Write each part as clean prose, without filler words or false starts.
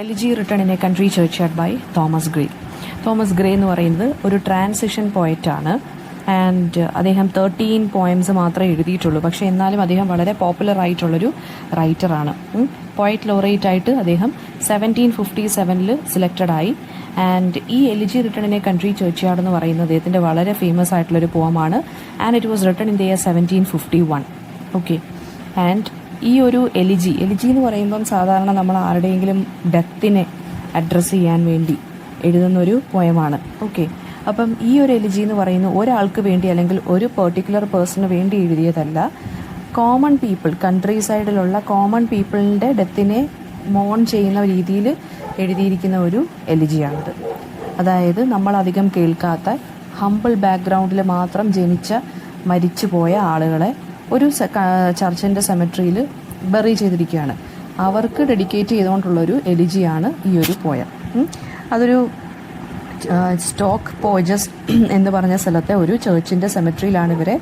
Elegy written in a country churchyard by Thomas Gray. Thomas Gray എന്ന് പറയുന്നത് ഒരു transition പോയറ്റാണ്. And അദ്ദേഹം 13 poems മാത്രമേ എഴുതിയിട്ടുള്ളൂ. പക്ഷേ എന്നാലും അദ്ദേഹം വളരെ പോപ്പുലർ ആയിട്ടുള്ളൊരു റൈറ്ററാണ്. പോയറ്റ് ലോറേറ്റ് ആയിട്ട് അദ്ദേഹം 1757 സെലക്റ്റഡ് ആയി. ആൻഡ് ഈ elegy written in a country churchyard എന്ന് പറയുന്നത് അദ്ദേഹത്തിൻ്റെ വളരെ ഫേമസ് ആയിട്ടുള്ളൊരു പോമാണ്. And it was written in the year 1751. Okay. And ഈ ഒരു എലിജി എന്ന് പറയുമ്പം സാധാരണ നമ്മൾ ആരുടെയെങ്കിലും ഡെത്തിനെ അഡ്രസ്സ് ചെയ്യാൻ വേണ്ടി എഴുതുന്നൊരു പോയമാണ്. ഓക്കെ. അപ്പം ഈ ഒരു എലിജി എന്ന് പറയുന്നത് ഒരാൾക്ക് വേണ്ടി അല്ലെങ്കിൽ ഒരു പെർട്ടിക്കുലർ പേഴ്സണിന് വേണ്ടി എഴുതിയതല്ല. കോമൺ പീപ്പിൾ, കൺട്രി സൈഡിലുള്ള കോമൺ പീപ്പിളിൻ്റെ ഡെത്തിനെ മോൺ ചെയ്യുന്ന രീതിയിൽ എഴുതിയിരിക്കുന്ന ഒരു എലിജിയാണിത്. അതായത് നമ്മളധികം കേൾക്കാത്ത ഹംബിൾ ബാക്ക്ഗ്രൗണ്ടിൽ മാത്രം ജനിച്ച മരിച്ചുപോയ ആളുകളെ ഒരു ചർച്ചിൻ്റെ സെമെട്രിയിൽ ബറി ചെയ്തിരിക്കുകയാണ്. അവർക്ക് ഡെഡിക്കേറ്റ് ചെയ്തുകൊണ്ടുള്ളൊരു എലിജിയാണ് ഈ ഒരു പോയം. അതൊരു സ്റ്റോക്ക് പോജസ് എന്ന് പറഞ്ഞ സ്ഥലത്തെ ഒരു ചർച്ചിൻ്റെ സെമെട്രിയിലാണ് ഇവരെ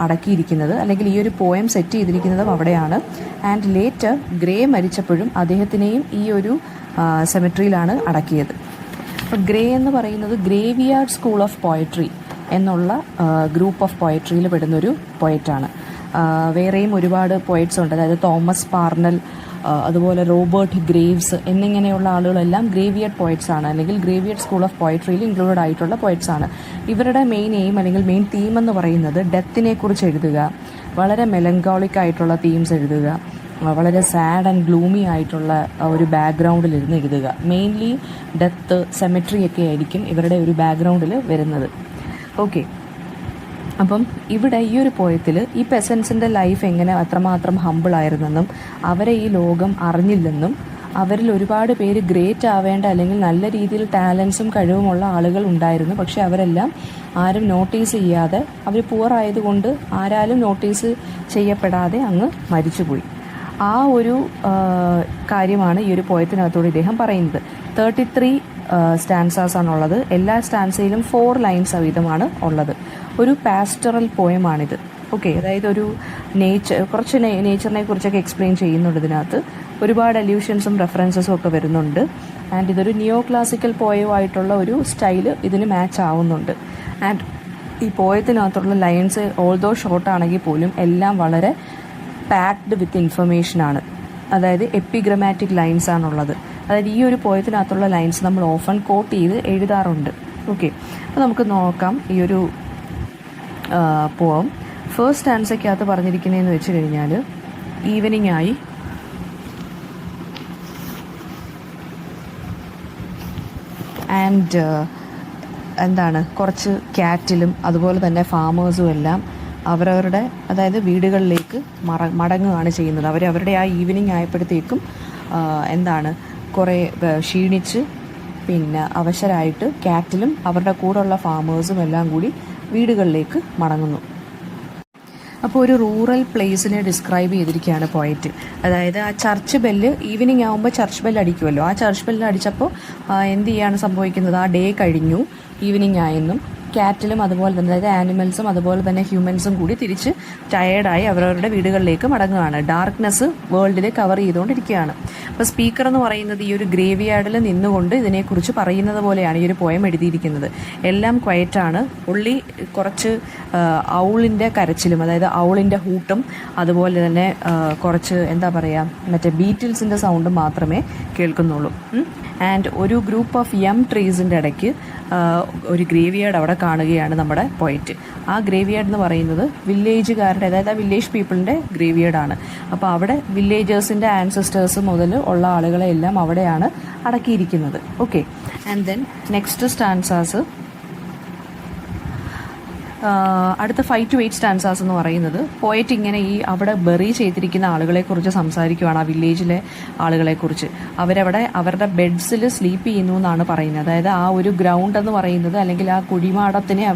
അടക്കിയിരിക്കുന്നത്, അല്ലെങ്കിൽ ഈ ഒരു പോയം സെറ്റ് ചെയ്തിരിക്കുന്നതും അവിടെയാണ്. ആൻഡ് ലേറ്റർ ഗ്രേ മരിച്ചപ്പോഴും അദ്ദേഹത്തിനെയും ഈ ഒരു സെമെട്രിയിലാണ് അടക്കിയത്. അപ്പോൾ ഗ്രേ എന്ന് പറയുന്നത് ഗ്രേവിയാർഡ് സ്കൂൾ ഓഫ് പോയട്രി എന്നുള്ള ഗ്രൂപ്പ് ഓഫ് പോയട്രിയിൽ പെടുന്നൊരു പോയറ്റാണ്. വേറെയും ഒരുപാട് പോയറ്റ്സ് ഉണ്ട്. അതായത് തോമസ് പാർണൽ, അതുപോലെ റോബർട്ട് ഗ്രേവ്സ് എന്നിങ്ങനെയുള്ള ആളുകളെല്ലാം ഗ്രേവിയർഡ് പോയറ്റ്സ് ആണ്, അല്ലെങ്കിൽ ഗ്രേവിയർഡ് സ്കൂൾ ഓഫ് പോയട്രിയിൽ ഇൻക്ലൂഡഡ് ആയിട്ടുള്ള പോയറ്റ്സ് ആണ്. ഇവരുടെ മെയിൻ എയിം അല്ലെങ്കിൽ മെയിൻ തീം എന്ന് പറയുന്നത് ഡെത്തിനെ കുറിച്ച് എഴുതുക, വളരെ മെലങ്കോളിക് ആയിട്ടുള്ള തീംസ് എഴുതുക, വളരെ സാഡ് ആൻഡ് ഗ്ലൂമി ആയിട്ടുള്ള ഒരു ബാക്ക്ഗ്രൗണ്ടിലിരുന്ന് എഴുതുക. മെയിൻലി ഡെത്ത്, സെമെട്രി ഒക്കെ ആയിരിക്കും ഇവരുടെ ഒരു ബാക്ക്ഗ്രൗണ്ടിൽ വരുന്നത്. ഓക്കെ. അപ്പം ഇവിടെ ഈ ഒരു പോയത്തിൽ ഈ പെസൻസിൻ്റെ ലൈഫ് എങ്ങനെ അത്രമാത്രം ഹമ്പിളായിരുന്നെന്നും അവരെ ഈ ലോകം അറിഞ്ഞില്ലെന്നും അവരിൽ ഒരുപാട് പേര് ഗ്രേറ്റ് ആവേണ്ട അല്ലെങ്കിൽ നല്ല രീതിയിൽ ടാലൻസും കഴിവുമുള്ള ആളുകൾ ഉണ്ടായിരുന്നു. പക്ഷെ അവരെല്ലാം ആരും നോട്ടീസ് ചെയ്യാതെ, അവർ പുവർ ആയതുകൊണ്ട് ആരാലും നോട്ടീസ് ചെയ്യപ്പെടാതെ അങ്ങ് മരിച്ചുപോയി. ആ ഒരു കാര്യമാണ് ഈ ഒരു പോയത്തിനകത്തോടെ ഇദ്ദേഹം പറയുന്നത്. 33 സ്റ്റാൻസാസ് ആണുള്ളത്. എല്ലാ സ്റ്റാൻസയിലും 4 ലൈൻസ് വീതമാണ് ഉള്ളത്. ഒരു പാസ്റ്ററൽ പോയമാണിത്. ഓക്കെ. അതായത് ഒരു കുറച്ച് നേച്ചറിനെ കുറിച്ചൊക്കെ എക്സ്പ്ലെയിൻ ചെയ്യുന്നുണ്ട് ഇതിനകത്ത്. ഒരുപാട് അല്യൂഷൻസും റെഫറൻസസും ഒക്കെ വരുന്നുണ്ട്. ആൻഡ് ഇതൊരു നിയോ ക്ലാസിക്കൽ പോയമായിട്ടുള്ള ഒരു സ്റ്റൈല് ഇതിന് മാച്ച് ആവുന്നുണ്ട്. ആൻഡ് ഈ പോയത്തിനകത്തുള്ള ലൈൻസ് ഓൾദോ ഷോർട്ട് ആണെങ്കിൽ പോലും എല്ലാം വളരെ പാക്ഡ് വിത്ത് ഇൻഫർമേഷനാണ്. അതായത് എപ്പിഗ്രമാറ്റിക് ലൈൻസ് ആണുള്ളത്. അതായത് ഈ ഒരു പോയത്തിനകത്തുള്ള ലൈൻസ് നമ്മൾ ഓഫൺ കോട്ട് ചെയ്ത് എഴുതാറുണ്ട്. ഓക്കെ. അപ്പോൾ നമുക്ക് നോക്കാം ഈ ഒരു പോം. ഫസ്റ്റ് ആൻസയ്ക്കകത്ത് പറഞ്ഞിരിക്കുന്നതെന്ന് വെച്ച് കഴിഞ്ഞാൽ, ഈവനിങ് ആയി, ആൻഡ് എന്താണ്, കുറച്ച് ക്യാറ്റിലും അതുപോലെ തന്നെ ഫാമേഴ്സും എല്ലാം അവരവരുടെ അതായത് വീടുകളിലേക്ക് മടങ്ങുകയാണ് ചെയ്യുന്നത്. അവരവരുടെ ആ ഈവനിങ് ആയപ്പോഴത്തേക്കും എന്താണ് കുറേ ക്ഷീണിച്ച് പിന്നെ അവശരായിട്ട് ക്യാറ്റിലും അവരുടെ കൂടെയുള്ള ഫാമേഴ്സും എല്ലാം കൂടി വീടുകളിലേക്ക് മടങ്ങുന്നു. അപ്പോൾ ഒരു റൂറൽ പ്ലേസിനെ ഡിസ്ക്രൈബ് ചെയ്തിരിക്കുകയാണ് പോയറ്റ്. അതായത് ആ ചർച്ച് ബെല്ല് ഈവനിങ് ആകുമ്പോൾ ചർച്ച് ബെല്ല് അടിക്കുമല്ലോ, ആ ചർച്ച് ബെല്ല് അടിച്ചപ്പോൾ എന്ത് ചെയ്യാണ് സംഭവിക്കുന്നത്, ആ ഡേ കഴിഞ്ഞു, ഈവനിങ് ആയെന്നും ക്യാറ്റിലും അതുപോലെ തന്നെ, അതായത് ആനിമൽസും അതുപോലെ തന്നെ ഹ്യൂമൻസും കൂടി തിരിച്ച് ടയേർഡായി അവരവരുടെ വീടുകളിലേക്ക് മടങ്ങുകയാണ്. ഡാർക്ക്നെസ് വേൾഡിൽ കവർ ചെയ്തുകൊണ്ടിരിക്കുകയാണ്. അപ്പോൾ സ്പീക്കർ എന്ന് പറയുന്നത് ഈ ഒരു ഗ്രേവിയാർഡിൽ നിന്നുകൊണ്ട് ഇതിനെക്കുറിച്ച് പറയുന്നത് പോലെയാണ് ഈ ഒരു പോയം എഴുതിയിരിക്കുന്നത്. എല്ലാം ക്വയറ്റാണ്. ഉള്ളി കുറച്ച് ഔളിൻ്റെ കരച്ചിലും, അതായത് ഔളിൻ്റെ ഹൂട്ടും അതുപോലെ തന്നെ കുറച്ച് എന്താ പറയുക, മറ്റേ ബീറ്റിൽസിൻ്റെ സൗണ്ടും മാത്രമേ കേൾക്കുന്നുള്ളൂ. ആൻഡ് ഒരു ഗ്രൂപ്പ് ഓഫ് യം ട്രീസിൻ്റെ ഇടയ്ക്ക് ഒരു ഗ്രേവിയാർഡ് അവിടെ കാണുകയാണ് നമ്മുടെ പോയറ്റ്. ആ ഗ്രേവിയാർഡ് എന്ന് പറയുന്നത് വില്ലേജുകാരുടെ, അതായത് ആ വില്ലേജ് പീപ്പിളിൻ്റെ ഗ്രേവിയാർഡാണ്. അപ്പോൾ അവിടെ വില്ലേജേഴ്സിൻ്റെ ആൻസസ്റ്റേഴ്സ് മുതൽ ഉള്ള ആളുകളെ എല്ലാം അവിടെയാണ് അടക്കിയിരിക്കുന്നത്. Okay. And then next stanzas, അടുത്ത 5 to 8 സ്റ്റാൻസാസ് എന്ന് പറയുന്നത് പോയറ്റ് ഇങ്ങനെ ഈ അവിടെ ബറി ചെയ്തിരിക്കുന്ന ആളുകളെക്കുറിച്ച് സംസാരിക്കുകയാണ്, ആ വില്ലേജിലെ ആളുകളെക്കുറിച്ച്. അവരവിടെ അവരുടെ ബെഡ്സിൽ സ്ലീപ്പ് ചെയ്യുന്നു എന്നാണ് പറയുന്നത്. അതായത് ആ ഒരു ഗ്രൗണ്ട് എന്ന് പറയുന്നത്, അല്ലെങ്കിൽ ആ കുഴിമാടത്തിനെ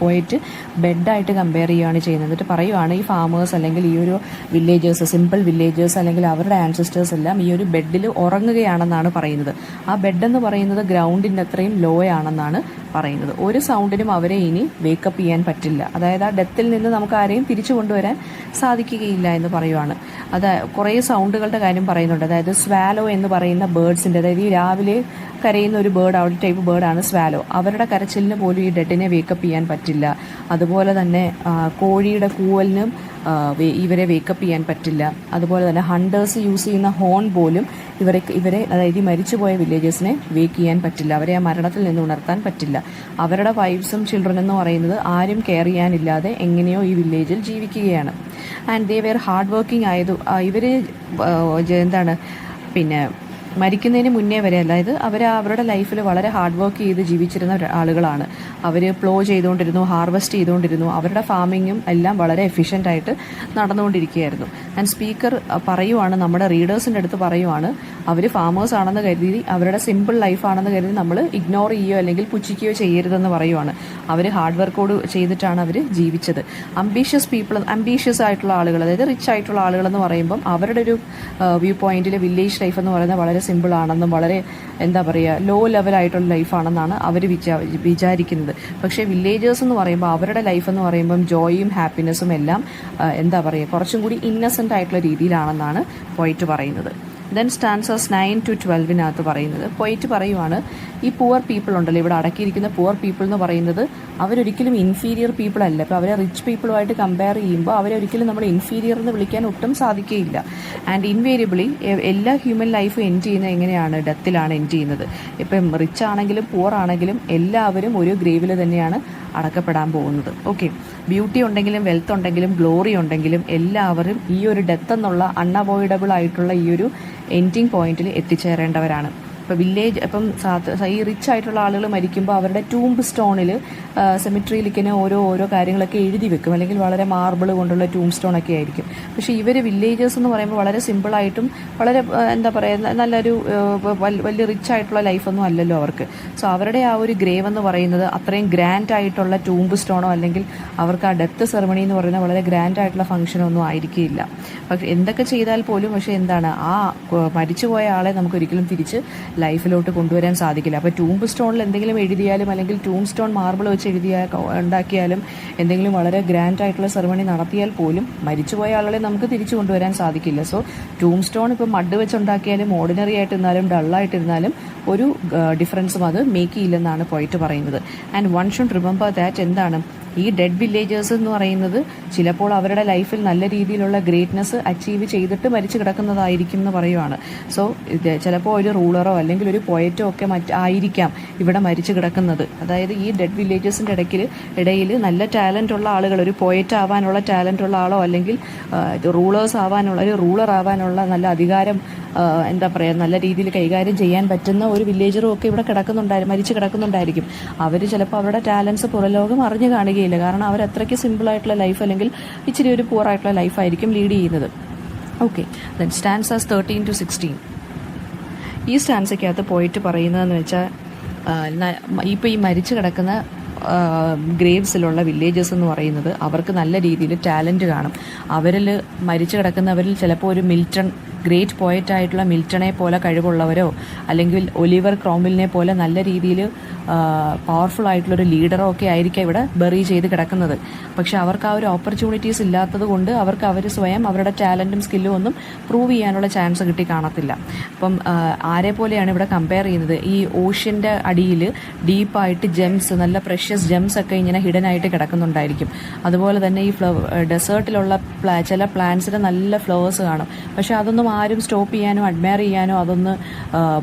പോയറ്റ് ബെഡായിട്ട് കമ്പയർ ചെയ്യുകയാണ് ചെയ്യുന്നത്. എന്നിട്ട് പറയുവാണ് ഈ ഫാമേഴ്സ് അല്ലെങ്കിൽ ഈ ഒരു വില്ലേജേഴ്സ്, സിമ്പിൾ വില്ലേജേഴ്സ് അല്ലെങ്കിൽ അവരുടെ ആൻസിസ്റ്റേഴ്സ് എല്ലാം ഈ ഒരു ബെഡിൽ ഉറങ്ങുകയാണെന്നാണ് പറയുന്നത്. ആ ബെഡ് എന്ന് പറയുന്നത് ഗ്രൗണ്ടിൻ്റെ അത്രയും ലോ ആണെന്നാണ് പറയുന്നത്. ഒരു സൗണ്ടിനും അവരെ ഇനി വേക്കപ്പ് ചെയ്യാൻ പറ്റില്ല. അതായത് ആ ഡെത്തിൽ നിന്ന് നമുക്ക് ആരെയും തിരിച്ചു കൊണ്ടുവരാൻ സാധിക്കുകയില്ല എന്ന് പറയുവാണ്. അത് കുറേ സൗണ്ടുകളുടെ കാര്യം പറയുന്നുണ്ട്. അതായത് സ്വാലോ എന്ന് പറയുന്ന ബേർഡ്സിൻ്റെ, അതായത് ഈ രാവിലെ കരയുന്ന ഒരു ബേർഡ്, ആ ഒരു ടൈപ്പ് ബേർഡാണ് സ്വാലോ. അവരുടെ കരച്ചിലിന് പോലും ഈ ഡെഡിനെ വേക്കപ്പ് ചെയ്യാൻ പറ്റില്ല. അതുപോലെ തന്നെ കോഴിയുടെ കൂവലിനും ഇവരെ വേക്കപ്പ് ചെയ്യാൻ പറ്റില്ല. അതുപോലെ തന്നെ ഹണ്ടേഴ്സ് യൂസ് ചെയ്യുന്ന ഹോൺ പോലും ഇവരെ അതായത് ഈ മരിച്ചുപോയ വില്ലേജേഴ്സിനെ വേക്ക് ചെയ്യാൻ പറ്റില്ല. അവരെ ആ മരണത്തിൽ നിന്ന് ഉണർത്താൻ പറ്റില്ല. അവരുടെ വൈഫ്സും ചിൽഡ്രൻ എന്ന് പറയുന്നത് ആരും കെയർ ചെയ്യാനില്ലാതെ എങ്ങനെയോ ഈ വില്ലേജിൽ ജീവിക്കുകയാണ്. And they were hard working ഇവർ എന്താണ് പിന്നെ മരിക്കുന്നതിന് മുന്നേ വരെ, അതായത് അവരുടെ ലൈഫിൽ വളരെ ഹാർഡ് വർക്ക് ചെയ്ത് ജീവിച്ചിരുന്ന ആളുകളാണ്. അവർ പ്ലോ ചെയ്തുകൊണ്ടിരുന്നു, ഹാർവെസ്റ്റ് ചെയ്തുകൊണ്ടിരുന്നു. അവരുടെ ഫാമിങ്ങും എല്ലാം വളരെ എഫിഷ്യൻ്റ് ആയിട്ട് നടന്നുകൊണ്ടിരിക്കുകയായിരുന്നു. ആൻഡ് സ്പീക്കർ പറയുവാണ്, നമ്മുടെ റീഡേഴ്സിൻ്റെ അടുത്ത് പറയുവാണ്, അവർ ഫാമേഴ്സ് ആണെന്ന് കരുതി, അവരുടെ സിമ്പിൾ ലൈഫാണെന്ന് കരുതി നമ്മൾ ഇഗ്നോർ ചെയ്യുകയോ അല്ലെങ്കിൽ പുച്ഛിക്കുകയോ ചെയ്യരുതെന്ന് പറയുവാണ്. അവർ ഹാർഡ് വർക്കോട് ചെയ്തിട്ടാണ് അവർ ജീവിച്ചത്. അംബീഷ്യസ് ആയിട്ടുള്ള ആളുകൾ, അതായത് റിച്ച് ആയിട്ടുള്ള ആളുകളെന്ന് പറയുമ്പം അവരുടെ ഒരു വ്യൂ പോയിന്റിൽ വില്ലേജ് ലൈഫ് എന്ന് പറയുന്നത് വളരെ സിമ്പിൾ ആണെന്നും വളരെ എന്താ പറയുക ലോ ലെവലായിട്ടുള്ള ലൈഫാണെന്നാണ് അവർ വിചാരിക്കുന്നത്. പക്ഷേ വില്ലേജേഴ്സ് എന്ന് പറയുമ്പോൾ അവരുടെ ലൈഫ് എന്ന് പറയുമ്പം ജോയും ഹാപ്പിനെസ്സും എല്ലാം എന്താ പറയുക കുറച്ചും കൂടി ഇന്നസെൻ്റ് ആയിട്ടുള്ള രീതിയിലാണെന്നാണ് പോയിറ്റ് പറയുന്നത്. ദെൻ സ്റ്റാൻസേഴ്സ് 9 to 12 പറയുന്നത്, പോയിറ്റ് പറയുവാണ്, ഈ പുവർ പീപ്പിൾ ഉണ്ടല്ലോ, ഇവിടെ അടക്കിയിരിക്കുന്ന പുവർ പീപ്പിൾ എന്ന് പറയുന്നത് അവരൊരിക്കലും ഇൻഫീരിയർ പീപ്പിൾ അല്ല. ഇപ്പോൾ അവരെ റിച്ച് പീപ്പിളുമായിട്ട് കമ്പയർ ചെയ്യുമ്പോൾ അവരൊരിക്കലും നമ്മൾ ഇൻഫീരിയർ എന്ന് വിളിക്കാൻ ഒട്ടും സാധിക്കുകയില്ല. ആൻഡ് ഇൻവേരിയബിളി എല്ലാ ഹ്യൂമൻ ലൈഫും എൻഡ് ചെയ്യുന്നത് എങ്ങനെയാണ്? ഡെത്തിലാണ് എൻഡ് ചെയ്യുന്നത്. ഇപ്പം റിച്ച് ആണെങ്കിലും പുവർ ആണെങ്കിലും എല്ലാവരും ഒരു ഗ്രേവിൽ തന്നെയാണ് അടക്കപ്പെടാൻ പോകുന്നത്. ഓക്കെ, ബ്യൂട്ടി ഉണ്ടെങ്കിലും വെൽത്ത് ഉണ്ടെങ്കിലും ഗ്ലോറി ഉണ്ടെങ്കിലും എല്ലാവരും ഈ ഒരു ഡെത്ത് എന്നുള്ള അൺഅവോയ്ഡബിൾ ആയിട്ടുള്ള ഈ ഒരു എൻഡിങ് പോയിന്റിൽ എത്തിച്ചേരേണ്ടവരാണ്. ഇപ്പോൾ ഇപ്പം ഈ റിച്ച് ആയിട്ടുള്ള ആളുകൾ മരിക്കുമ്പോൾ അവരുടെ ടൂംബ് സ്റ്റോണിൽ സെമിട്രിയിലേക്ക് ഓരോ കാര്യങ്ങളൊക്കെ എഴുതി വെക്കും, അല്ലെങ്കിൽ വളരെ മാർബിൾ കൊണ്ടുള്ള ടൂം സ്റ്റോണൊക്കെ ആയിരിക്കും. പക്ഷേ ഇവർ വില്ലേജേഴ്സ് എന്ന് പറയുമ്പോൾ വളരെ സിമ്പിളായിട്ടും വളരെ എന്താ പറയുക നല്ലൊരു വലിയ റിച്ച് ആയിട്ടുള്ള ലൈഫൊന്നും അല്ലല്ലോ അവർക്ക്. സോ അവരുടെ ആ ഒരു ഗ്രേവ് എന്ന് പറയുന്നത് അത്രയും ഗ്രാൻഡ് ആയിട്ടുള്ള ടൂംബ് സ്റ്റോണോ അല്ലെങ്കിൽ അവർക്ക് ആ ഡെത്ത് സെറമണി എന്ന് പറയുന്നത് വളരെ ഗ്രാൻഡ് ആയിട്ടുള്ള ഫംഗ്ഷനോ ഒന്നും ആയിരിക്കില്ല. പക്ഷെ എന്തൊക്കെ ചെയ്താൽ പോലും പക്ഷേ എന്താണ്, ആ മരിച്ചുപോയ ആളെ നമുക്ക് ഒരിക്കലും തിരിച്ച് ലൈഫിലോട്ട് കൊണ്ടുവരാൻ സാധിക്കില്ല. അപ്പോൾ ടൂംബ് സ്റ്റോണിൽ എന്തെങ്കിലും എഴുതിയാലും അല്ലെങ്കിൽ ടൂം സ്റ്റോൺ മാർബിൾ വെച്ച് ഉണ്ടാക്കിയാലും എന്തെങ്കിലും വളരെ ഗ്രാൻഡ് ആയിട്ടുള്ള സെറമണി നടത്തിയാൽ പോലും മരിച്ചുപോയ ആളുകളെ നമുക്ക് തിരിച്ചു കൊണ്ടുവരാൻ സാധിക്കില്ല. സോ ടൂം സ്റ്റോൺ ഇപ്പോൾ മഡ് വെച്ചുണ്ടാക്കിയാലും ഓർഡിനറി ആയിട്ടിരുന്നാലും ഡള്ളായിട്ടിരുന്നാലും ഒരു ഡിഫറൻസും അത് മേക്ക് ചെയ്യില്ലെന്നാണ് പോയിട്ട് പറയുന്നത്. And one should remember that എന്താണ്, ഈ ഡെഡ് വില്ലേജേഴ്സ് എന്ന് പറയുന്നത് ചിലപ്പോൾ അവരുടെ ലൈഫിൽ നല്ല രീതിയിലുള്ള ഗ്രേറ്റ്നെസ് അച്ചീവ് ചെയ്തിട്ട് മരിച്ചു കിടക്കുന്നതായിരിക്കും എന്ന് പറയുവാണ്. സോ ഇത് ചിലപ്പോൾ ഒരു റൂളറോ അല്ലെങ്കിൽ ഒരു പോയറ്റോ ഒക്കെ ആയിരിക്കാം ഇവിടെ മരിച്ചു കിടക്കുന്നത്. അതായത് ഈ ഡെഡ് വില്ലേജേഴ്സിൻ്റെ ഇടയിൽ നല്ല ടാലൻ്റ് ഉള്ള ആളുകൾ, ഒരു പോയറ്റ് ആവാനുള്ള ടാലൻ്റ് ഉള്ള ആളോ അല്ലെങ്കിൽ റൂളർ ആവാനുള്ള നല്ല അധികാരം എന്താ പറയുക നല്ല രീതിയിൽ കൈകാര്യം ചെയ്യാൻ പറ്റുന്ന ഒരു വില്ലേജറും ഒക്കെ ഇവിടെ മരിച്ചു കിടക്കുന്നുണ്ടായിരിക്കും. അവർ ചിലപ്പോൾ അവരുടെ ടാലൻസ് പുറലോകം അറിഞ്ഞു കാണുകയില്ല. കാരണം അവർ അത്രയ്ക്ക് സിമ്പിളായിട്ടുള്ള ലൈഫ് അല്ലെങ്കിൽ ഇച്ചിരി ഒരു പൂർ ആയിട്ടുള്ള ലൈഫായിരിക്കും ലീഡ് ചെയ്യുന്നത്. Okay, then stances 13 to 16. ഈ സ്റ്റാൻസയ്ക്കകത്ത് പോയിട്ട് പറയുന്നതെന്ന് വെച്ചാൽ ഇപ്പോൾ ഈ മരിച്ചു കിടക്കുന്ന ഗ്രേവ്സിലുള്ള വില്ലേജസ് എന്ന് പറയുന്നത് അവർക്ക് നല്ല രീതിയിൽ ടാലൻറ്റ് കാണും. മരിച്ചു കിടക്കുന്നവരിൽ ചിലപ്പോൾ ഒരു ഗ്രേറ്റ് പോയറ്റായിട്ടുള്ള മിൽട്ടണെ പോലെ കഴിവുള്ളവരോ അല്ലെങ്കിൽ ഒലിവർ ക്രോംവെല്ലിനെ പോലെ നല്ല രീതിയിൽ പവർഫുൾ ആയിട്ടുള്ളൊരു ലീഡറോ ഒക്കെ ആയിരിക്കും ഇവിടെ ബറി ചെയ്ത് കിടക്കുന്നത്. പക്ഷെ അവർക്ക് ആ ഒരു ഓപ്പർച്യൂണിറ്റീസ് ഇല്ലാത്തത് കൊണ്ട് അവർ സ്വയം അവരുടെ ടാലൻറ്റും സ്കില്ലും ഒന്നും പ്രൂവ് ചെയ്യാനുള്ള ചാൻസ് കിട്ടി കാണത്തില്ല. അപ്പം ആരെ പോലെയാണ് ഇവിടെ കമ്പയർ ചെയ്യുന്നത്, ഈ ഓഷ്യൻ്റെ അടിയിൽ ഡീപ്പായിട്ട് ജെംസ്, നല്ല പ്രഷ്യസ് ജെംസ് ഒക്കെ ഇങ്ങനെ ഹിഡൻ ആയിട്ട് കിടക്കുന്നുണ്ടായിരിക്കും. അതുപോലെ തന്നെ ഈ ഡെസേർട്ടിലുള്ള ചില പ്ലാന്റ്സിന് നല്ല ഫ്ലവേഴ്സ് കാണും. പക്ഷെ അതൊന്നും ആരും സ്റ്റോപ്പ് ചെയ്യാനോ അഡ്മയർ ചെയ്യാനോ അതൊന്ന്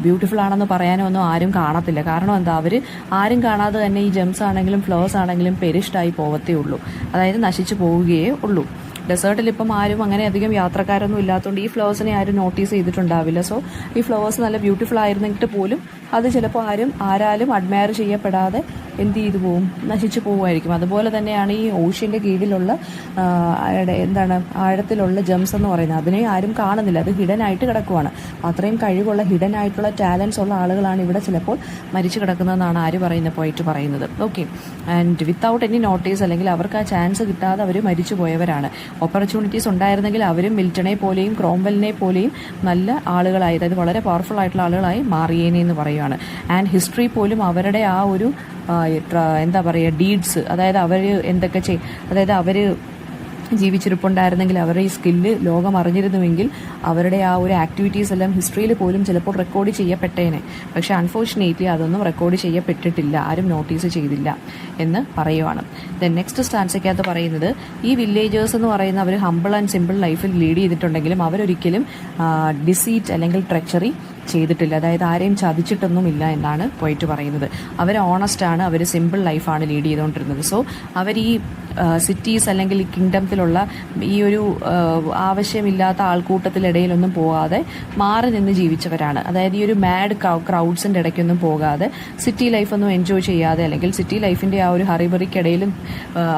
ബ്യൂട്ടിഫുൾ ആണെന്ന് പറയാനോ ഒന്നും ആരും കാണത്തില്ല. കാരണം എന്താ, അവർ ആരും കാണാതെ തന്നെ ഈ ജെംസ് ആണെങ്കിലും ഫ്ലവേഴ്സ് ആണെങ്കിലും പെരിഷ്ഡായി പോവത്തേ ഉള്ളൂ, അതായത് നശിച്ചു പോവുകയേ ഉള്ളൂ. ഡെസേർട്ടിൽ ഇപ്പം ആരും അങ്ങനെ അധികം യാത്രക്കാരൊന്നും ഇല്ലാത്തതുകൊണ്ട് ഈ ഫ്ലവേഴ്സിനെ ആരും നോട്ടീസ് ചെയ്തിട്ടുണ്ടാവില്ല. സോ ഈ ഫ്ലവേഴ്സ് നല്ല ബ്യൂട്ടിഫുൾ ആയിരുന്നിട്ട് പോലും അത് ചിലപ്പോൾ ആരാലും അഡ്മയർ ചെയ്യപ്പെടാതെ എന്ത് ചെയ്തു പോവും, നശിച്ചു പോവുമായിരിക്കും. അതുപോലെ തന്നെയാണ് ഈ ഓഷ്യൻ്റെ കീഴിലുള്ള ആഴത്തിലുള്ള ജെംസ് എന്ന് പറയുന്നത്. അതിനെ ആരും കാണുന്നില്ല, അത് ഹിഡൻ ആയിട്ട് കിടക്കുവാണ്. അത്രയും കഴിവുള്ള ഹിഡൻ ആയിട്ടുള്ള ടാലൻസ് ഉള്ള ആളുകളാണ് ഇവിടെ ചിലപ്പോൾ മരിച്ചു കിടക്കുന്നതെന്നാണ് പോയിട്ട് പറയുന്നത്. Okay, and without any notice അല്ലെങ്കിൽ അവർക്ക് ആ ചാൻസ് കിട്ടാതെ അവർ മരിച്ചു പോയവരാണ്. ഓപ്പർച്യൂണിറ്റീസ് ഉണ്ടായിരുന്നെങ്കിൽ അവരും മിൽട്ടണെ പോലെയും ക്രോംവെല്ലിനെ പോലെയും നല്ല ആളുകളായി, അതായത് വളരെ പവർഫുൾ ആയിട്ടുള്ള ആളുകളായി മാറിയേനെ എന്ന് പറയുക. പറയുകയാണ്. ആൻഡ് ഹിസ്റ്ററി പോലും അവരുടെ ആ ഒരു എന്താ പറയുക ഡീഡ്സ്, അതായത് അവർ എന്തൊക്കെ അതായത് അവർ ജീവിച്ചിരിപ്പുണ്ടായിരുന്നെങ്കിൽ അവരുടെ ഈ സ്കില്ല് ലോകം അറിഞ്ഞിരുന്നുവെങ്കിൽ അവരുടെ ആ ഒരു ആക്ടിവിറ്റീസ് എല്ലാം ഹിസ്റ്ററിയിൽ പോലും ചിലപ്പോൾ റെക്കോർഡ് ചെയ്യപ്പെട്ടേനെ. പക്ഷേ അൺഫോർച്ചുനേറ്റ്ലി അതൊന്നും റെക്കോർഡ് ചെയ്യപ്പെട്ടിട്ടില്ല, ആരും നോട്ടീസ് ചെയ്തില്ല എന്ന് പറയുവാണ്. ദെൻ നെക്സ്റ്റ് സ്റ്റാൻസയ്ക്കകത്ത് പറയുന്നത്, ഈ വില്ലേജേഴ്സ് എന്ന് പറയുന്ന അവർ ഹമ്പിൾ ആൻഡ് സിമ്പിൾ ലൈഫിൽ ലീഡ് ചെയ്തിട്ടുണ്ടെങ്കിലും അവരൊരിക്കലും ഡിസീറ്റ് അല്ലെങ്കിൽ ട്രെച്ചറി ചെയ്തിട്ടില്ല, അതായത് ആരെയും ചതിച്ചിട്ടൊന്നുമില്ല എന്നാണ് പോയിട്ട് പറയുന്നത്. അവർ ഓണസ്റ്റ് ആണ്, അവർ സിമ്പിൾ ലൈഫാണ് ലീഡ് ചെയ്തുകൊണ്ടിരുന്നത്. സോ അവർ ഈ സിറ്റീസ് അല്ലെങ്കിൽ ഈ കിങ്ഡത്തിലുള്ള ഈ ഒരു ആവശ്യമില്ലാത്ത ആൾക്കൂട്ടത്തിലിടയിലൊന്നും പോകാതെ മാറി നിന്ന് ജീവിച്ചവരാണ്. അതായത് ഈ ഒരു മാഡ് ക്രൗഡ്സിൻ്റെ ഇടയ്ക്കൊന്നും പോകാതെ സിറ്റി ലൈഫൊന്നും എൻജോയ് ചെയ്യാതെ അല്ലെങ്കിൽ സിറ്റി ലൈഫിൻ്റെ ആ ഒരു ഹറിബറിക്കിടയിലും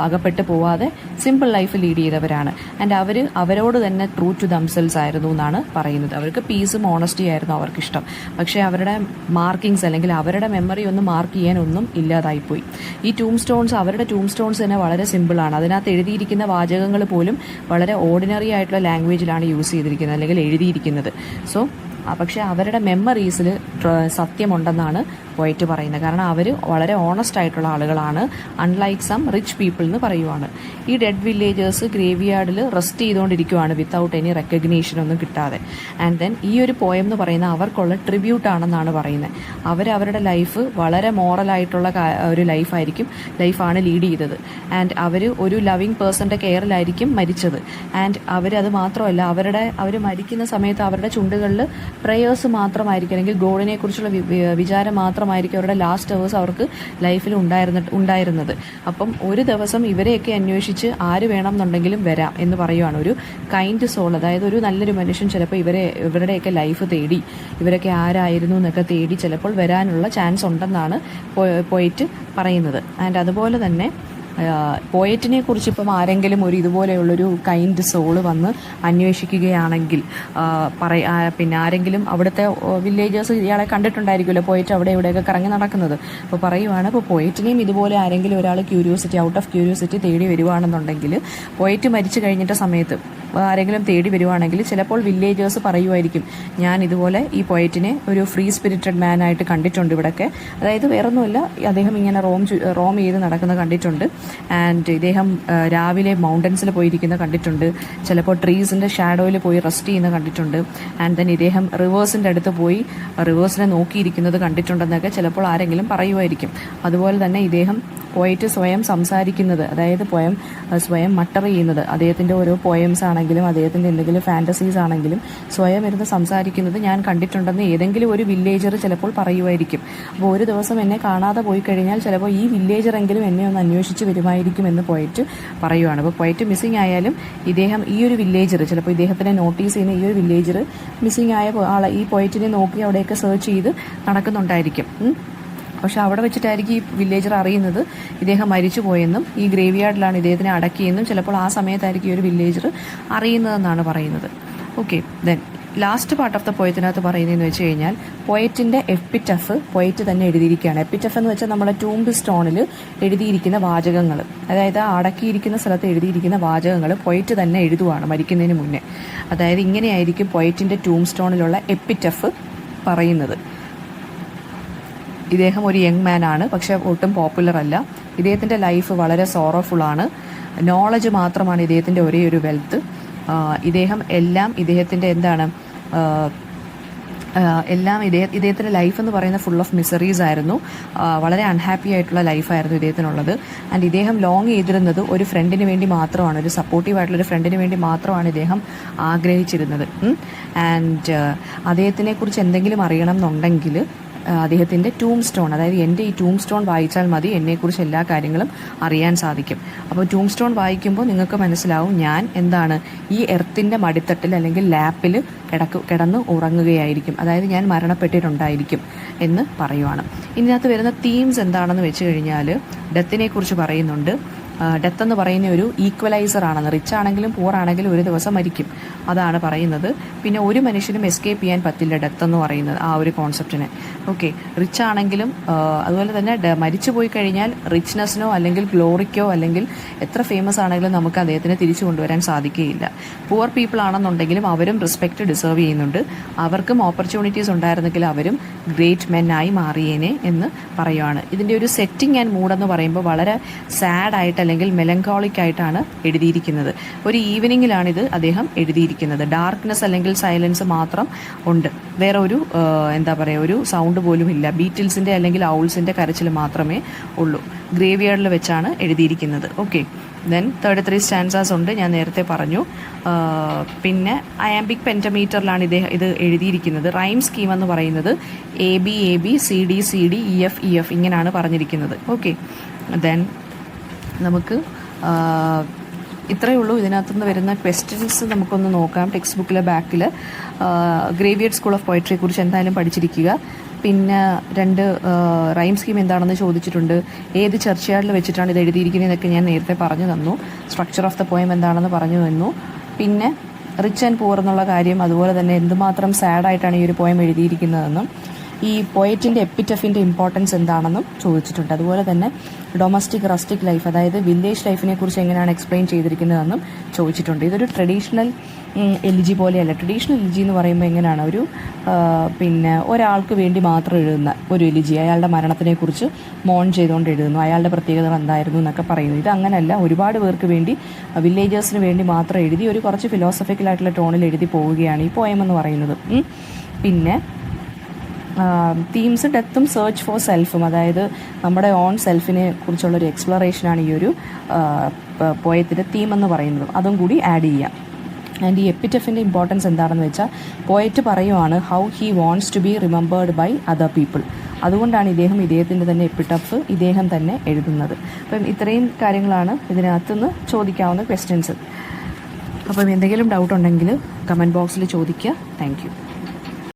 അകപ്പെട്ട് പോവാതെ സിമ്പിൾ ലൈഫ് ലീഡ് ചെയ്തവരാണ്. ആൻഡ് അവരോട് തന്നെ ട്രൂ ടു ദംസെൽസ് ആയിരുന്നു എന്നാണ് പറയുന്നത്. അവർക്ക് പീസും ഓണസ്റ്റി ആയിരുന്നു അവർക്കിഷ്ടം. പക്ഷേ അവരുടെ മാർക്കിങ്സ് അല്ലെങ്കിൽ അവരുടെ മെമ്മറി ഒന്നും മാർക്ക് ചെയ്യാനൊന്നും ഇല്ലാതായിപ്പോയി. ഈ ടൂം സ്റ്റോൺസ്, അവരുടെ ടൂം സ്റ്റോൺസ് തന്നെ വളരെ സിമ്പിളാണ്. അതിനകത്ത് എഴുതിയിരിക്കുന്ന വാചകങ്ങൾ പോലും വളരെ ഓർഡിനറി ആയിട്ടുള്ള ലാംഗ്വേജിലാണ് യൂസ് ചെയ്തിരിക്കുന്നത് അല്ലെങ്കിൽ എഴുതിയിരിക്കുന്നത്. സോ പക്ഷേ അവരുടെ മെമ്മറീസിൽ സത്യമുണ്ടെന്നാണ് പോയിട്ട് പറയുന്നത്. കാരണം അവർ വളരെ ഓണസ്റ്റ് ആയിട്ടുള്ള ആളുകളാണ്, അൺലൈക്ക് സം റിച്ച് പീപ്പിൾ എന്ന് പറയുവാണ്. ഈ ഡെഡ് വില്ലേജേഴ്സ് ഗ്രേവ് യാർഡിൽ റെസ്റ്റ് ചെയ്തുകൊണ്ടിരിക്കുവാണ് വിത്തൗട്ട് എനി റെക്കഗ്നീഷൻ ഒന്നും കിട്ടാതെ. ആൻഡ് ദെൻ ഈ ഒരു പോയം എന്ന് പറയുന്നത് അവർക്കുള്ള ട്രിബ്യൂട്ട് ആണെന്നാണ് പറയുന്നത്. അവരുടെ ലൈഫ് വളരെ മോറലായിട്ടുള്ള ഒരു ലൈഫാണ് ലീഡ് ചെയ്തത്. ആൻഡ് അവർ ഒരു ലവിങ് പേഴ്സൻ്റെ കെയറിലായിരിക്കും മരിച്ചത്. ആൻഡ് അവരത് മാത്രമല്ല, അവർ മരിക്കുന്ന സമയത്ത് അവരുടെ ചുണ്ടുകളിൽ പ്രേയേഴ്സ് മാത്രമായിരിക്കും അല്ലെങ്കിൽ ഗോഡിനെ കുറിച്ചുള്ള വിചാരം മാത്രമായിരിക്കും അവരുടെ ലാസ്റ്റ് അവേഴ്സ് അവർക്ക് ലൈഫിൽ ഉണ്ടായിരുന്നത്. അപ്പം ഒരു ദിവസം ഇവരെയൊക്കെ അന്വേഷിച്ച് ആര് വേണമെന്നുണ്ടെങ്കിലും വരാം എന്ന് പറയുവാണ്. ഒരു കൈൻഡ് സോൾ, അതായത് ഒരു നല്ലൊരു മനുഷ്യൻ ചിലപ്പോൾ ഇവരുടെയൊക്കെ ലൈഫ് തേടി, ഇവരൊക്കെ ആരായിരുന്നു എന്നൊക്കെ തേടി ചിലപ്പോൾ വരാനുള്ള ചാൻസ് ഉണ്ടെന്നാണ് പോയിട്ട് പറയുന്നത്. ആൻഡ് അതുപോലെ തന്നെ പോയറ്റിനെ കുറിച്ച് ഇപ്പം ആരെങ്കിലും ഇതുപോലെയുള്ളൊരു കൈൻഡ് സോള് വന്ന് അന്വേഷിക്കുകയാണെങ്കിൽ പിന്നെ ആരെങ്കിലും അവിടുത്തെ വില്ലേജേഴ്സ് ഇയാളെ കണ്ടിട്ടുണ്ടായിരിക്കുമല്ലോ, പോയിട്ട് അവിടെ ഇവിടെയൊക്കെ കറങ്ങി നടക്കുന്നത്. അപ്പോൾ പറയുവാണ്, ഇപ്പോൾ പോയറ്റിനെയും ഇതുപോലെ ആരെങ്കിലും ഒരാൾ ഔട്ട് ഓഫ് ക്യൂരിയോസിറ്റി തേടി വരുവാണെന്നുണ്ടെങ്കിൽ, പോയറ്റ് മരിച്ചു കഴിഞ്ഞിട്ട സമയത്ത് ആരെങ്കിലും തേടി വരുവാണെങ്കിൽ ചിലപ്പോൾ വില്ലേജേഴ്സ് പറയുമായിരിക്കും, ഞാൻ ഇതുപോലെ ഈ പോയറ്റിനെ ഒരു ഫ്രീ സ്പിരിറ്റഡ് മാൻ ആയിട്ട് കണ്ടിട്ടുണ്ട് ഇവിടെയൊക്കെ. അതായത് വേറൊന്നുമില്ല, അദ്ദേഹം ഇങ്ങനെ റോം ചെയ്ത് നടക്കുന്നത് കണ്ടിട്ടുണ്ട്. ആൻഡ് ഇദ്ദേഹം രാവിലെ മൗണ്ടൻസിൽ പോയിരിക്കുന്നത് കണ്ടിട്ടുണ്ട്, ചിലപ്പോൾ ട്രീസിൻ്റെ ഷാഡോയിൽ പോയി റെസ്റ്റ് ചെയ്യുന്നത് കണ്ടിട്ടുണ്ട്. ആൻഡ് ദെൻ ഇദ്ദേഹം റിവേഴ്സിൻ്റെ അടുത്ത് പോയി റിവേഴ്സിനെ നോക്കിയിരിക്കുന്നത് കണ്ടിട്ടുണ്ടെന്നൊക്കെ ചിലപ്പോൾ ആരെങ്കിലും പറയുമായിരിക്കും. അതുപോലെ തന്നെ ഇദ്ദേഹം പോയിട്ട് സ്വയം സംസാരിക്കുന്നത്, അതായത് സ്വയം മട്ടർ ചെയ്യുന്നത്, അദ്ദേഹത്തിൻ്റെ ഓരോ പോയംസ് ആണെങ്കിലും അദ്ദേഹത്തിൻ്റെ എന്തെങ്കിലും ഫാൻറ്റസീസ് ആണെങ്കിലും സ്വയം ഇരുന്ന് സംസാരിക്കുന്നത് ഞാൻ കണ്ടിട്ടുണ്ടെന്ന് ഏതെങ്കിലും ഒരു വില്ലേജർ ചിലപ്പോൾ പറയുമായിരിക്കും. അപ്പോൾ ഒരു ദിവസം എന്നെ കാണാതെ പോയി കഴിഞ്ഞാൽ ചിലപ്പോൾ ഈ വില്ലേജറെങ്കിലും എന്നെ ഒന്ന് അന്വേഷിച്ച് വരുമായിരിക്കും എന്ന് പോയിട്ട് പറയുവാണ്. അപ്പോൾ പോയിട്ട് മിസ്സിങ് ആയാലും ഇദ്ദേഹം ഈ ഒരു വില്ലേജർ, ചിലപ്പോൾ ഇദ്ദേഹത്തിനെ നോട്ടീസ് ചെയ്യുന്ന ഈ ഒരു വില്ലേജർ മിസ്സിങ് ആയ ആളെ ഈ പോയിറ്റിനെ നോക്കി അവിടെയൊക്കെ സെർച്ച് ചെയ്ത് നടക്കുന്നുണ്ടായിരിക്കും. പക്ഷെ അവിടെ വെച്ചിട്ടായിരിക്കും ഈ വില്ലേജർ അറിയുന്നത് ഇദ്ദേഹം മരിച്ചു പോയെന്നും ഈ ഗ്രേവ് യാർഡിലാണ് ഇദ്ദേഹത്തിനെ അടക്കിയെന്നും ചിലപ്പോൾ ആ സമയത്തായിരിക്കും ഈ ഒരു വില്ലേജർ അറിയുന്നതെന്നാണ് പറയുന്നത്. Okay, then last part of the പോയത്തിനകത്ത് പറയുന്നതെന്ന് വെച്ച് കഴിഞ്ഞാൽ പോയറ്റിൻ്റെ എപ്പിറ്റഫ് പോയറ്റ് തന്നെ എഴുതിയിരിക്കുകയാണ്. എപ്പിറ്റഫ് എന്ന് വെച്ചാൽ നമ്മുടെ ടൂംബ് സ്റ്റോണിൽ എഴുതിയിരിക്കുന്ന വാചകങ്ങൾ, അതായത് അടക്കിയിരിക്കുന്ന സ്ഥലത്ത് എഴുതിയിരിക്കുന്ന വാചകങ്ങൾ പോയറ്റ് തന്നെ എഴുതുവാണ് മരിക്കുന്നതിന് മുന്നേ. അതായത് ഇങ്ങനെയായിരിക്കും പോയറ്റിൻ്റെ ടൂംബ് സ്റ്റോണിലുള്ള എപ്പിറ്റഫ് പറയുന്നത്. ഇദ്ദേഹം ഒരു യങ് മാൻ ആണ്, പക്ഷെ ഒട്ടും പോപ്പുലർ അല്ല. ഇദ്ദേഹത്തിൻ്റെ ലൈഫ് വളരെ സോറോഫുള്ളാണ്. നോളജ് മാത്രമാണ് ഇദ്ദേഹത്തിൻ്റെ ഒരേ ഒരു വെൽത്ത്. ഇദ്ദേഹത്തിൻ്റെ ഇദ്ദേഹത്തിൻ്റെ ലൈഫ് എന്ന് പറയുന്നത് ഫുൾ ഓഫ് മിസറീസ് ആയിരുന്നു. വളരെ അൺഹാപ്പി ആയിട്ടുള്ള ലൈഫായിരുന്നു ഇദ്ദേഹത്തിനുള്ളത്. ആൻഡ് ഇദ്ദേഹം ലോങ് ചെയ്തിരുന്നത് ഒരു ഫ്രണ്ടിന് വേണ്ടി മാത്രമാണ്, ഒരു സപ്പോർട്ടീവ് ആയിട്ടുള്ളൊരു ഫ്രണ്ടിന് വേണ്ടി മാത്രമാണ് ഇദ്ദേഹം ആഗ്രഹിച്ചിരുന്നത്. ആൻഡ് അദ്ദേഹത്തിനെക്കുറിച്ച് എന്തെങ്കിലും അറിയണം എന്നുണ്ടെങ്കിൽ അദ്ദേഹത്തിൻ്റെ ടൂം സ്റ്റോൺ, അതായത് എൻ്റെ ഈ ടൂം സ്റ്റോൺ വായിച്ചാൽ മതി എന്നെക്കുറിച്ച് എല്ലാ കാര്യങ്ങളും അറിയാൻ സാധിക്കും. അപ്പോൾ ടൂം സ്റ്റോൺ വായിക്കുമ്പോൾ നിങ്ങൾക്ക് മനസ്സിലാവും ഞാൻ ഈ എർത്തിൻ്റെ മടിത്തട്ടിൽ അല്ലെങ്കിൽ ലാപ്പിൽ കിടന്ന് ഉറങ്ങുകയായിരിക്കും, അതായത് ഞാൻ മരണപ്പെട്ടിട്ടുണ്ടായിരിക്കും എന്ന് പറയുവാണ്. ഇതിനകത്ത് വരുന്ന തീംസ് എന്താണെന്ന് വെച്ച് കഴിഞ്ഞാൽ ഡെത്തിനെ കുറിച്ച് പറയുന്നുണ്ട്, ഡെത്ത് എന്ന് പറയുന്ന ഒരു ഈക്വലൈസർ ആണെന്ന്. റിച്ച് ആണെങ്കിലും പുവർ ആണെങ്കിലും ഒരു ദിവസം മരിക്കും, അതാണ് പറയുന്നത്. പിന്നെ ഒരു മനുഷ്യനും എസ്കേപ്പ് ചെയ്യാൻ പറ്റില്ല ഡെത്ത് എന്ന് പറയുന്നത്, ആ ഒരു കോൺസെപ്റ്റിനെ. ഓക്കെ, റിച്ച് ആണെങ്കിലും അതുപോലെ തന്നെ മരിച്ചു പോയി കഴിഞ്ഞാൽ റിച്ച്നെസ്സിനോ അല്ലെങ്കിൽ ഗ്ലോറിക്കോ അല്ലെങ്കിൽ എത്ര ഫേമസ് ആണെങ്കിലും നമുക്ക് അദ്ദേഹത്തിന് തിരിച്ചു കൊണ്ടുവരാൻ സാധിക്കുകയില്ല. പുവർ പീപ്പിൾ ആണെന്നുണ്ടെങ്കിലും അവരും റെസ്പെക്റ്റ് ഡിസേർവ് ചെയ്യുന്നുണ്ട്. അവർക്കും ഓപ്പർച്യൂണിറ്റീസ് ഉണ്ടായിരുന്നെങ്കിൽ അവരും ഗ്രേറ്റ് മെൻ ആയി മാറിയേനെ എന്ന് പറയുവാണ്. ഇതിൻ്റെ ഒരു സെറ്റിംഗ് ആൻഡ് മൂഡെന്ന് പറയുമ്പോൾ വളരെ സാഡ് ആയിട്ട് അല്ലെങ്കിൽ മെലങ്കോളിക് ആയിട്ടാണ് എഴുതിയിരിക്കുന്നത്. ഒരു ഈവനിങ്ങിലാണ് ഇത് അദ്ദേഹം എഴുതിയിരിക്കുന്നത്. ഡാർക്ക്നെസ് അല്ലെങ്കിൽ സൈലൻസ് മാത്രം ഉണ്ട്, വേറെ ഒരു എന്താ പറയുക ഒരു സൗണ്ട് പോലും ഇല്ല. ബീറ്റിൽസിൻ്റെ അല്ലെങ്കിൽ ഔൾസിൻ്റെ കരച്ചിൽ മാത്രമേ ഉള്ളൂ. ഗ്രേവിയാർഡിൽ വെച്ചാണ് എഴുതിയിരിക്കുന്നത്. ഓക്കെ, ദെൻ 33 സ്റ്റാൻസാസ് ഉണ്ട്, ഞാൻ നേരത്തെ പറഞ്ഞു. പിന്നെ അയാംബിക് പെൻറ്റമീറ്ററിലാണ് ഇത് എഴുതിയിരിക്കുന്നത്. റൈം സ്കീം എന്ന് പറയുന്നത് AB CD CD EF EF ഇങ്ങനെയാണ് പറഞ്ഞിരിക്കുന്നത്. ഓക്കെ, ദെൻ നമുക്ക് ഇത്രയേ ഉള്ളൂ. ഇതിനകത്തുനിന്ന് വരുന്ന ക്വസ്റ്റ്യൻസ് നമുക്കൊന്ന് നോക്കാം. ടെക്സ്റ്റ് ബുക്കിലെ ബാക്കിൽ ഗ്രേവിയർഡ് സ്കൂൾ ഓഫ് പോയട്രിയെ കുറിച്ച് എന്തായാലും പഠിച്ചിരിക്കുക. പിന്നെ 2 റൈം സ്കീം എന്താണെന്ന് ചോദിച്ചിട്ടുണ്ട്. ഏത് ചർച്ച്യാർഡിൽ വെച്ചിട്ടാണ് ഇത് എഴുതിയിരിക്കുന്നതൊക്കെ ഞാൻ നേരത്തെ പറഞ്ഞു തന്നു. സ്ട്രക്ചർ ഓഫ് ദ പോയം എന്താണെന്ന് പറഞ്ഞു തന്നു. പിന്നെ റിച്ച് ആൻഡ് പുവർ എന്നുള്ള കാര്യം, അതുപോലെ തന്നെ എന്തുമാത്രം സാഡായിട്ടാണ് ഈ ഒരു പോയം എഴുതിയിരിക്കുന്നതെന്നും ഈ പോയറ്റിൻ്റെ എപ്പിറ്റഫിൻ്റെ ഇമ്പോർട്ടൻസ് എന്താണെന്നും ചോദിച്ചിട്ടുണ്ട്. അതുപോലെ തന്നെ ഡൊമസ്റ്റിക് റസ്റ്റിക് ലൈഫ്, അതായത് വില്ലേജ് ലൈഫിനെ കുറിച്ച് എങ്ങനെയാണ് എക്സ്പ്ലെയിൻ ചെയ്തിരിക്കുന്നതെന്നും ചോദിച്ചിട്ടുണ്ട്. ഇതൊരു ട്രഡീഷണൽ എലിജി പോലെയല്ല. ട്രഡീഷണൽ എലിജി എന്ന് പറയുമ്പോൾ എങ്ങനെയാണ് ഒരു പിന്നെ ഒരാൾക്ക് വേണ്ടി മാത്രം എഴുതുന്ന ഒരു എലിജി, അയാളുടെ മരണത്തിനെക്കുറിച്ച് മോൺ ചെയ്തുകൊണ്ട് എഴുതുന്നു, അയാളുടെ പ്രത്യേകതകൾ എന്തായിരുന്നു എന്നൊക്കെ പറയുന്നു. ഇത് അങ്ങനെയല്ല, ഒരുപാട് പേർക്ക് വേണ്ടി വില്ലേജേഴ്സിന് വേണ്ടി മാത്രം എഴുതി ഒരു കുറച്ച് ഫിലോസഫിക്കലായിട്ടുള്ള ടോണിൽ എഴുതി പോവുകയാണ് ഈ പോയം എന്ന് പറയുന്നത്. പിന്നെ തീംസ് ഡെത്തും സെർച്ച് ഫോർ സെൽഫും, അതായത് നമ്മുടെ ഓൺ സെൽഫിനെ കുറിച്ചുള്ളൊരു എക്സ്പ്ലോറേഷനാണ് ഈ ഒരു പോയത്തിൻ്റെ തീം എന്ന് പറയുന്നത്. അതും കൂടി ആഡ് ചെയ്യാം. ആൻഡ് ഈ എപ്പിറ്റഫിൻ്റെ ഇമ്പോർട്ടൻസ് എന്താണെന്ന് വെച്ചാൽ പോയറ്റ് പറയുവാണ് how he wants to be remembered by other people. അതുകൊണ്ടാണ് ഇദ്ദേഹത്തിൻ്റെ തന്നെ എപ്പിറ്റഫ് ഇദ്ദേഹം തന്നെ എഴുതുന്നത്. അപ്പം ഇത്രയും കാര്യങ്ങളാണ് ഇതിനകത്തുനിന്ന് ചോദിക്കാവുന്ന ക്വസ്റ്റ്യൻസ്. അപ്പം എന്തെങ്കിലും ഡൗട്ട് ഉണ്ടെങ്കിൽ കമൻറ്റ് ബോക്സിൽ ചോദിക്കുക. Thank you.